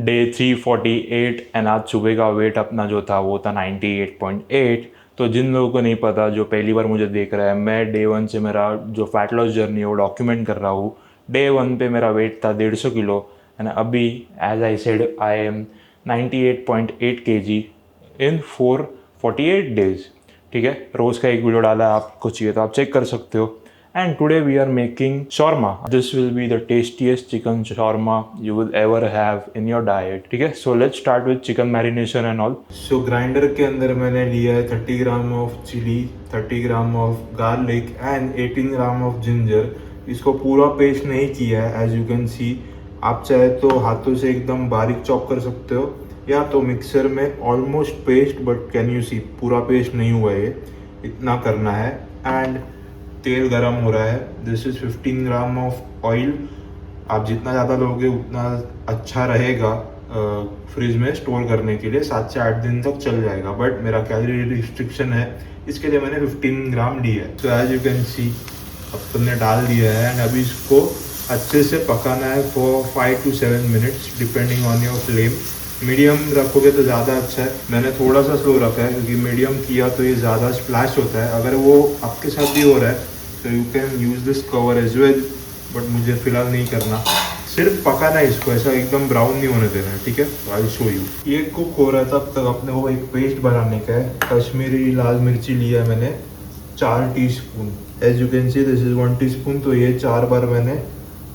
Day 348 and आज सुबह का वेट अपना जो था वो था 98.8। तो जिन लोगों को नहीं पता, जो पहली बार मुझे देख रहा है, मैं डे 1 से मेरा जो फैट लॉस जर्नी है वो डॉक्यूमेंट कर रहा हूँ। डे 1 पे मेरा वेट था 150 किलो एंड अभी as I said I am 98.8 kg in 448 days. ठीक है, रोज़ का एक वीडियो डाला है, आपको चाहिए तो आप चेक कर सकते हो। And today we are making shawarma. This will be the tastiest chicken shawarma you will ever have in your diet. ठीक है, so let's start with chicken marination and all. So grinder के अंदर मैंने लिया है 30 gram of chilli, 30 gram of garlic and 18 gram of ginger. इसको पूरा paste नहीं किया है, एज यू कैन सी। आप चाहे तो हाथों से एकदम बारीक चॉप कर सकते हो या तो मिक्सर में almost paste, but can you see पूरा पेस्ट नहीं हुआ है, इतना करना है। एंड तेल गरम हो रहा है। This is 15 gram of oil. आप जितना ज़्यादा लोगे उतना अच्छा रहेगा फ्रिज में स्टोर करने के लिए, 7 से 8 दिन तक चल जाएगा। बट मेरा कैलोरी रिस्ट्रिक्शन है, इसके लिए मैंने 15 ग्राम लिया है। तो एज यू कैन सी अपन ने डाल दिया है एंड अभी इसको अच्छे से पकाना है for 5 to 7 minutes depending on your flame. Medium रखोगे तो ज़्यादा अच्छा है। मैंने थोड़ा सा स्लो रखा है क्योंकि मीडियम किया तो ये ज़्यादा स्प्लैश होता है। अगर वो आपके साथ भी हो रहा है तो you can use this cover as well, but मुझे फ़िलहाल नहीं करना। सिर्फ पकाना है इसको, ऐसा एकदम ब्राउन नहीं होने देना है। ठीक है, तो आई शो यू। ये कुक हो रहा है तब तक अपने को एक पेस्ट बनाने का है। कश्मीरी लाल मिर्ची लिया है मैंने 4 teaspoon. As you can see this is 1 teaspoon. तो ये 4 बार मैंने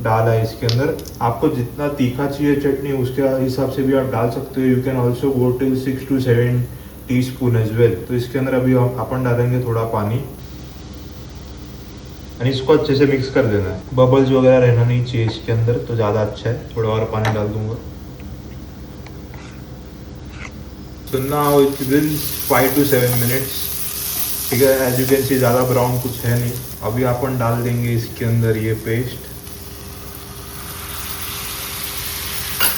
डाला है इसके अंदर। आपको जितना तीखा चाहिए चटनी उसके हिसाब से भी आप डाल सकते हो। You can also go till 6 to 7 teaspoon as well. तो इसके अंदर अभी अपन डालेंगे थोड़ा पानी और इसको अच्छे से मिक्स कर देना है। बबल्स वगैरह रहना नहीं चाहिए इसके अंदर, तो ज़्यादा अच्छा है। थोड़ा और पानी डाल दूंगा। So now it will 5 to 7 minutes। ठीक है, एज यू कैन सी ज़्यादा ब्राउन कुछ है नहीं। अभी अपन डाल देंगे इसके अंदर ये पेस्ट,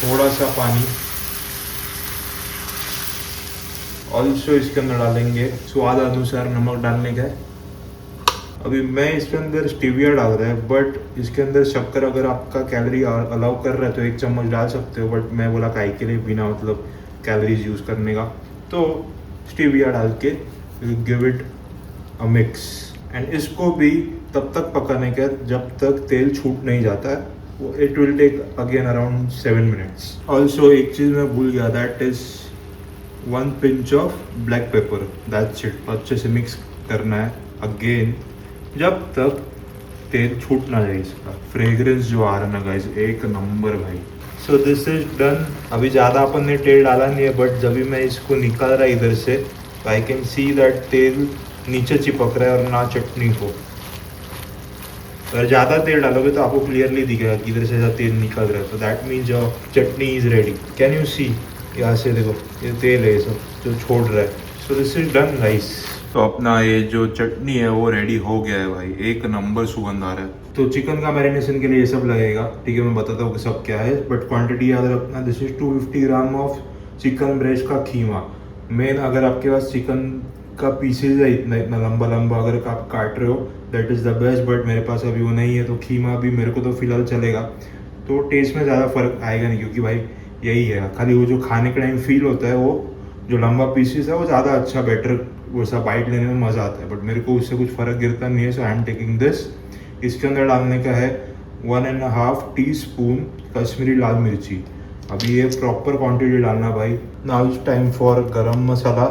थोड़ा सा पानी। ऑल्सो इसके अंदर डालेंगे स्वाद अनुसार नमक डालने का है। अभी मैं इसके अंदर स्टीविया डाल रहा है, बट इसके अंदर शक्कर अगर आपका कैलोरी अलाउ कर रहा है तो 1 चम्मच डाल सकते हो। बट मैं बोला काहे के लिए बिना मतलब कैलोरीज यूज़ करने का, तो स्टीविया डाल के give it a mix. And इसको भी तब तक पकाने का जब तक तेल छूट नहीं जाता है। वो it will take again around 7 minutes. Also एक चीज़ मैं भूल गया, that is 1 pinch of black pepper. That's it. अच्छे से मिक्स करना है अगेन जब तक तेल छूट ना जाए। इसका फ्रेग्रेंस जो आ रहा है ना गाइस, एक नंबर भाई। So this is done. अभी ज़्यादा अपन ने तेल डाला नहीं है, बट जब भी मैं इसको निकाल रहा इधर से तो आई कैन सी दैट तेल नीचे चिपक रहा है और ना चटनी को। अगर ज़्यादा तेल डालोगे तो आपको क्लियरली दिखेगा कि इधर से ऐसा तेल निकल रहा है, तो दैट मीन्स जो चटनी इज़ रेडी। कैन यू सी, यहाँ से देखो ये तेल है सब जो छोड़ रहा है। So this is done guys. तो अपना ये जो चटनी है वो रेडी हो गया है भाई, एक नंबर सुगंध आ रहा है। तो चिकन का मैरिनेशन के लिए ये सब लगेगा। ठीक है, मैं बताता हूँ कि सब क्या है, बट क्वांटिटी याद रखना। This is 250 gram of chicken breast का खीमा। मेन अगर आपके पास चिकन का पीसेज है इतना इतना लंबा लंबा अगर आप काट रहे हो that is the best, but मेरे पास अभी वो नहीं है तो खीमा भी मेरे को तो फिलहाल चलेगा। तो टेस्ट में ज़्यादा फर्क आएगा नहीं क्योंकि भाई यही है, खाली वो जो खाने के टाइम फील होता है वो जो लंबा पीसेस है वो ज़्यादा अच्छा बेटर वैसा बाइट लेने में मज़ा आता है। बट मेरे को उससे कुछ फ़र्क गिरता नहीं है, सो आई एम टेकिंग दिस। इसके अंदर डालने का है 1.5 टीस्पून कश्मीरी लाल मिर्ची। अभी ये प्रॉपर क्वांटिटी डालना भाई। Now it's time for garam masala.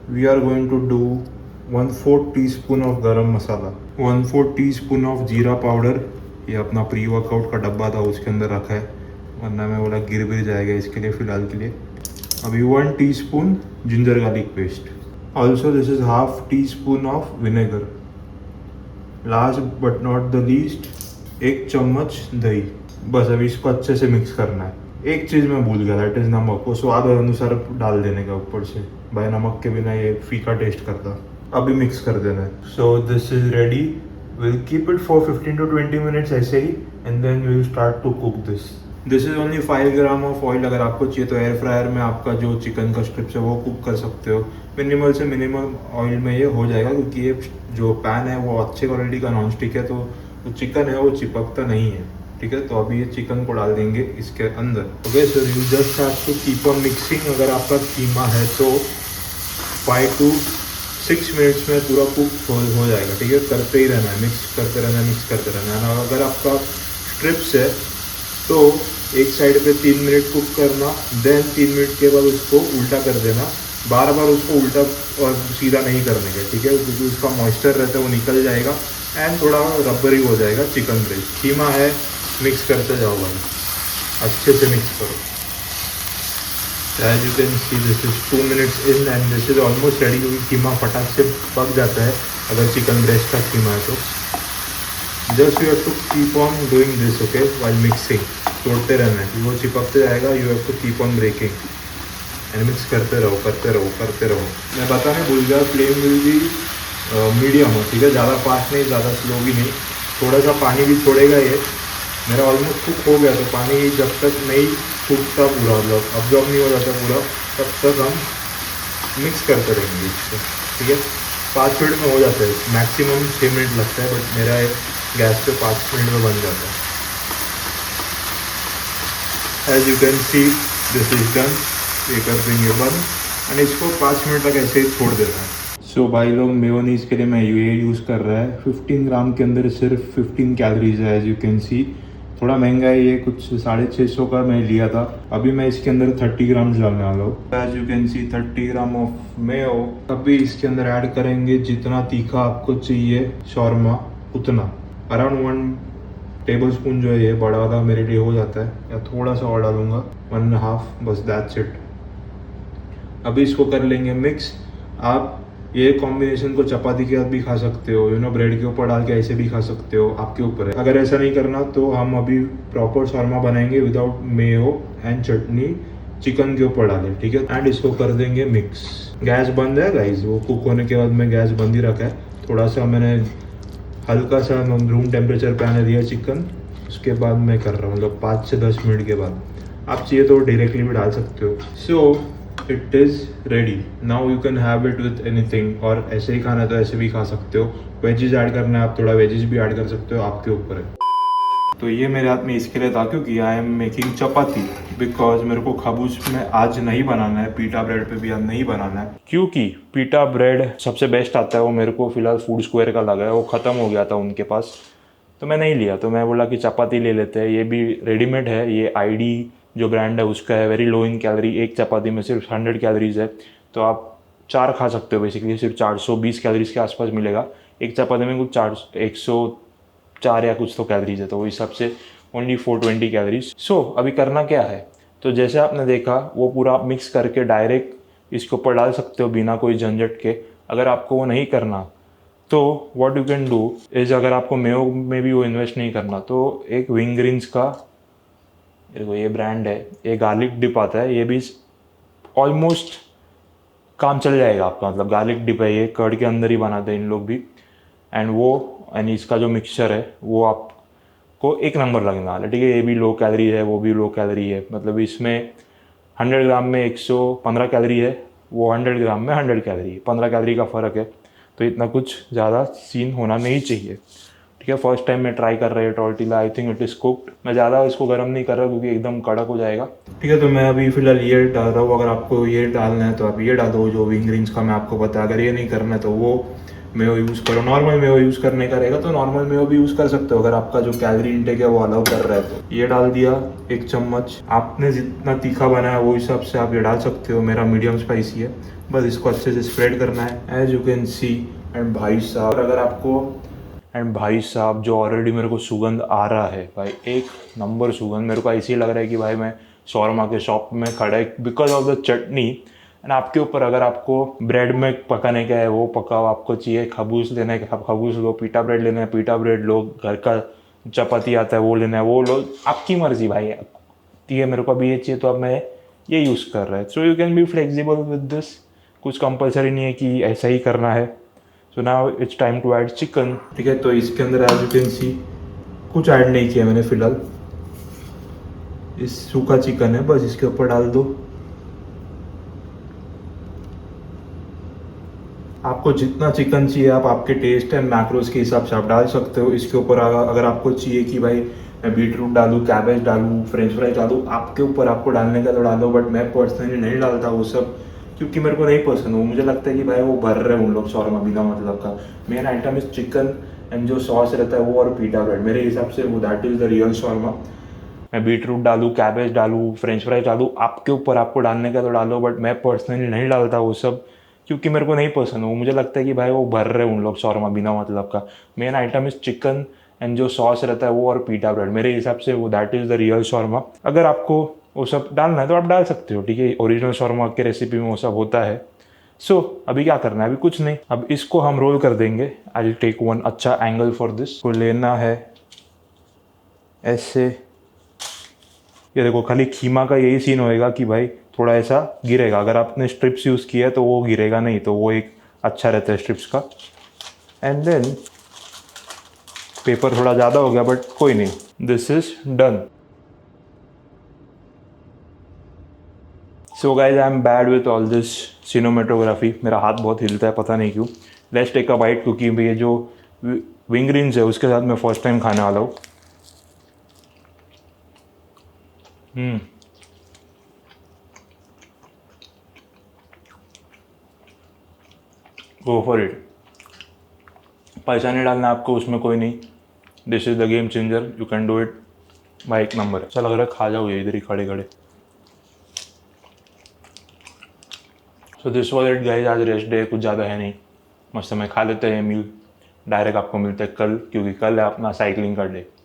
We are going to do 1/4 teaspoon of garam masala, 1/4 teaspoon of jeera powder. ये अपना प्री वर्कआउट का डब्बा था उसके अंदर रखा है, वरना मैं बोला गिर भी जाएगा इसके लिए फ़िलहाल के लिए। अभी 1 teaspoon ginger garlic paste. Also this is half teaspoon of vinegar. Last but not the least 1 चम्मच दही। बस अभी इसको अच्छे से मिक्स करना है। एक चीज़ मैं भूल गया, दैट इज़ नमक। वो स्वाद अनुसार डाल देने का ऊपर से, भाई नमक के बिना ये फीका टेस्ट करता। अभी मिक्स कर देना है। So this is ready. Will keep it for 15 to 20 minutes ऐसे ही, and then we will start to cook this. This is only 5 gram of oil. अगर आपको चाहिए तो एयर फ्रायर में आपका जो चिकन का स्ट्रिप्स है वो कुक कर सकते हो। मिनिमल से मिनिमम ऑयल में ये हो जाएगा क्योंकि ये जो पैन है वो अच्छे क्वालिटी का नॉन स्टिक है, तो चिकन है वो चिपकता नहीं है। ठीक है। तो अभी ये चिकन को डाल देंगे इसके अंदर। Okay so you just have to keep on mixing. अगर आपका कीमा है तो 5 to 6 मिनट्स में पूरा कुक हो जाएगा, ठीक है। करते ही रहना है, मिक्स करते रहना है, मिक्स करते रहना है। अगर आपका स्ट्रिप्स है तो एक साइड पे 3 मिनट कुक करना, देन 3 मिनट के बाद उसको उल्टा कर देना। बार बार उसको उल्टा और सीधा नहीं करने का, ठीक है, क्योंकि उसका मॉइस्चर रहता है वो निकल जाएगा एंड थोड़ा रबरी हो जाएगा चिकन ब्रेस्ट। कीमा है, मिक्स करते जाओ भाई, अच्छे से मिक्स करो। As you can see this is 2 minutes in and this is almost ready, क्योंकि कीमा फटाक से पक जाता है अगर चिकन ब्रेस्ट का कीमा है तो। Just you have to keep on doing this, okay, while mixing. तोड़ते रहना है, वो चिपकते जाएगा। You have to keep on breaking and mix करते रहो, करते रहो, करते रहो। मैं बताने भूल गया, फ्लेम विल भी मीडियम हो, ठीक है, ज़्यादा फास्ट नहीं, ज़्यादा स्लो भी नहीं। थोड़ा सा पानी भी छोड़ेगा ये। मेरा ऑलमोस्ट कुक हो गया, तो पानी जब तक नहीं सूखता पूरा, मतलब अब्जॉर्ब नहीं हो जाता पूरा, तब तक हम मिक्स करते रहेंगे इसको, ठीक है। 5 मिनट में हो जाता है, मैक्सिमम 6 मिनट लगता है, बट मेरा गैस पे 5 मिनट में बन जाता है। As you can see this is done. ये कर देंगे बंद एंड इसको 5 मिनट तक ऐसे ही छोड़ देना है। सो भाई लोग, मेयोनीज के लिए मैं ये यूज़ कर रहा है। 15 ग्राम के अंदर सिर्फ 15 कैलोरीज है। एज यू कैन सी थोड़ा महंगा है ये, कुछ 650 का मैं लिया था। अभी मैं इसके अंदर 30 ग्राम डालने वाला हूँ। As you can see 30 gram of mayo. अभी इसके अंदर ऐड करेंगे जितना तीखा आपको चाहिए शॉर्मा उतना, अराउंड 1 टेबल स्पून जो है ये बड़ा वाला मेरे लिए हो जाता है, या थोड़ा सा और डालूंगा, 1.5, बस दैट्स इट। अभी इसको कर लेंगे मिक्स। आप ये कॉम्बिनेशन को चपाती के साथ भी खा सकते हो, ब्रेड के ऊपर डाल के ऐसे भी खा सकते हो, आपके ऊपर है। अगर ऐसा नहीं करना तो हम अभी प्रॉपर शॉर्मा बनाएंगे without Mayo and chutney, chicken के ऊपर डालें, ठीक है। एंड इसको कर देंगे मिक्स। गैस बंद है गाइस, वो कुक होने के बाद मैं गैस बंद ही रखा है। थोड़ा सा मैंने हल्का सा रूम टेम्परेचर पे आने दिया चिकन, उसके बाद मैं कर रहा हूँ, मतलब 5 से 10 मिनट के बाद। आप चाहिए तो डायरेक्टली भी डाल सकते हो। So it is ready. Now you can have it with anything, और ऐसे ही खाना है तो ऐसे भी खा सकते हो। वेजिज ऐड करना है आप थोड़ा वेजिज भी ऐड कर सकते हो, आपके ऊपर है। तो ये मेरे हाथ में इसके लिए था क्योंकि I am making chapati, because मेरे को खबूस में आज नहीं बनाना है, पीटा ब्रेड पे भी आज नहीं बनाना है, क्योंकि पीटा ब्रेड सबसे बेस्ट आता है। वो मेरे को फिलहाल फूड स्क्वायर का लगा है, वो ख़त्म हो गया था उनके पास, तो मैं नहीं लिया। तो मैं बोला कि चपाती ले लेते हैं। ये भी रेडीमेड है, ये आईडी जो ब्रांड है उसका है, वेरी लो इन कैलोरी। एक चपाती में सिर्फ 100 कैलोरीज है, तो आप 4 खा सकते हो बेसिकली। सिर्फ 420 कैलोरीज के आसपास मिलेगा एक चपाती में, कुछ 104 या कुछ तो कैलोरीज है, तो वो हिसाब से ओनली 420 कैलोरीज। सो अभी करना क्या है, तो जैसे आपने देखा वो पूरा मिक्स करके डायरेक्ट इसके ऊपर डाल सकते हो बिना कोई झंझट के। अगर आपको वो नहीं करना तो what you can do is, अगर आपको मेयो में भी वो इन्वेस्ट नहीं करना तो एक विंग्रीन्स का देखो ये ब्रांड है, ये गार्लिक डिप आता है, ये भी ऑलमोस्ट काम चल जाएगा आपका। मतलब गार्लिक डिप है, ये कर्ड के अंदर ही बनाते हैं इन लोग भी। एंड इसका जो मिक्सचर है वो आपको एक नंबर लगने वाला है, ठीक है। ये भी लो कैलोरी है, वो भी लो कैलोरी है। मतलब इसमें 100 ग्राम में 115 कैलोरी है, वो 100 ग्राम में 100 कैलोरी है, 15 कैलोरी का फ़र्क है। तो इतना कुछ ज़्यादा सीन होना नहीं चाहिए, ठीक है। फर्स्ट टाइम मैं ट्राई कर रहा है tortilla, I think it is cooked. मैं ज़्यादा इसको गर्म नहीं कर रहा क्योंकि एकदम कड़क हो जाएगा, ठीक है। तो मैं अभी फ़िलहाल ये डाल रहा हूँ। अगर आपको ये डालना है तो आप ये डालो, जो विंग्रीन्स का मैं आपको बताया। अगर ये नहीं करना है तो वो मेयो यूज़ करो। नॉर्मल मेयो यूज़ करने का रहेगा तो नॉर्मल मेयो भी यूज़ कर सकते हो, अगर आपका जो कैलोरी इंटेक है वो अलाउ कर रहा है तो। ये डाल दिया 1 चम्मच। आपने जितना तीखा बनाया वो हिसाब से आप ये डाल सकते हो। मेरा मीडियम स्पाइसी है। बस इसको अच्छे से स्प्रेड करना है, as you can see. And भाई साहब, अगर आपको भाई साहब जो ऑलरेडी मेरे को सुगंध आ रहा है भाई, एक नंबर सुगंध। मेरे को ऐसे ही लग रहा है कि भाई मैं शॉर्मा के शॉप में खड़ा है, because of the chutney. And आपके ऊपर, अगर आपको ब्रेड में पकाने का है वो पकाओ, आपको चाहिए खबूस लेना है आप खबूस लो, पीटा ब्रेड लेना है पीटा ब्रेड लो, घर का चपाती आता है वो लेना है वो लो, आपकी मर्जी भाई। ठीक है, मेरे को अभी ये चाहिए तो अब मैं ये यूज़ कर रहा है। So you can be flexible with this, कुछ कंपलसरी नहीं है कि ऐसा ही करना है। So now it's time to add chicken, ठीक है। तो इसके अंदर एज यू कैन सी कुछ ऐड नहीं किया मैंने फ़िलहाल। इस सूखा चिकन है, बस इसके ऊपर डाल दो। आपको जितना चिकन चाहिए आप आपके टेस्ट एंड मैक्रोस के हिसाब से आप डाल सकते हो। इसके ऊपर अगर आपको चाहिए कि भाई मैं बीट रूट डालूँ, कैबेज डालूँ, फ्रेंच फ्राइज डालूँ, आपके ऊपर, आपको डालने का तो डालो, बट मैं पर्सनली नहीं डालता वो सब, क्योंकि मेरे को नहीं पसंद वो। मुझे लगता है कि भाई वो भर रहे हैं उन लोग शॉर्मा बिना मतलब का। Main item is chicken and जो सॉस रहता है वो और पीटा ब्रेड, मेरे हिसाब से वो that is the real shawarma. मैं बीट रूट डालूँ, कैबेज डालूँ, फ्रेंच फ्राइज डालूँ, आपके ऊपर, आपको डालने का तो डालो, बट मैं पर्सनली नहीं डालता वो सब, क्योंकि मेरे को नहीं पसंद वो। मुझे लगता है कि भाई वो भर रहे हैं उन लोग शॉर्मा बिना मतलब का। Main item is chicken and जो सॉस रहता है वो और पीटा ब्रेड, मेरे हिसाब से वो that is the real shawarma. अगर आपको वो सब डालना है तो आप डाल सकते हो, ठीक है, ओरिजिनल शॉर्मा के रेसिपी में वो सब होता है। सो अभी क्या करना है, अभी कुछ नहीं, अब इसको हम रोल कर देंगे। आई विल टेक वन अच्छा एंगल फॉर दिस। को लेना है ऐसे, ये देखो, खाली खीमा का यही सीन होएगा कि भाई थोड़ा ऐसा गिरेगा। अगर आपने स्ट्रिप्स यूज़ किया है तो वो गिरेगा नहीं, तो वो एक अच्छा रहता है स्ट्रिप्स का। एंड देन पेपर थोड़ा ज़्यादा हो गया बट कोई नहीं, this is done. So guys, I am bad with all this cinematography, मेरा हाथ बहुत हिलता है, पता नहीं क्यों। लेट्स टेक अ बाइट, क्योंकि ये जो विंग ग्रीन्स है उसके साथ मैं फर्स्ट टाइम खाने वाला हूँ। Go for it. पैसा नहीं डालना आपको उसमें, कोई नहीं। This is the game changer, you can do it. भाई एक नंबर है। अच्छा लग रहा है, खा जाओ ये इधर ही खड़े खड़े। So this was it guys, आज रेस्ट डे, कुछ ज़्यादा है नहीं, मस्त समय खा लेते हैं मील। डायरेक्ट आपको मिलते हैं कल, क्योंकि कल है अपना साइकिलिंग का डे।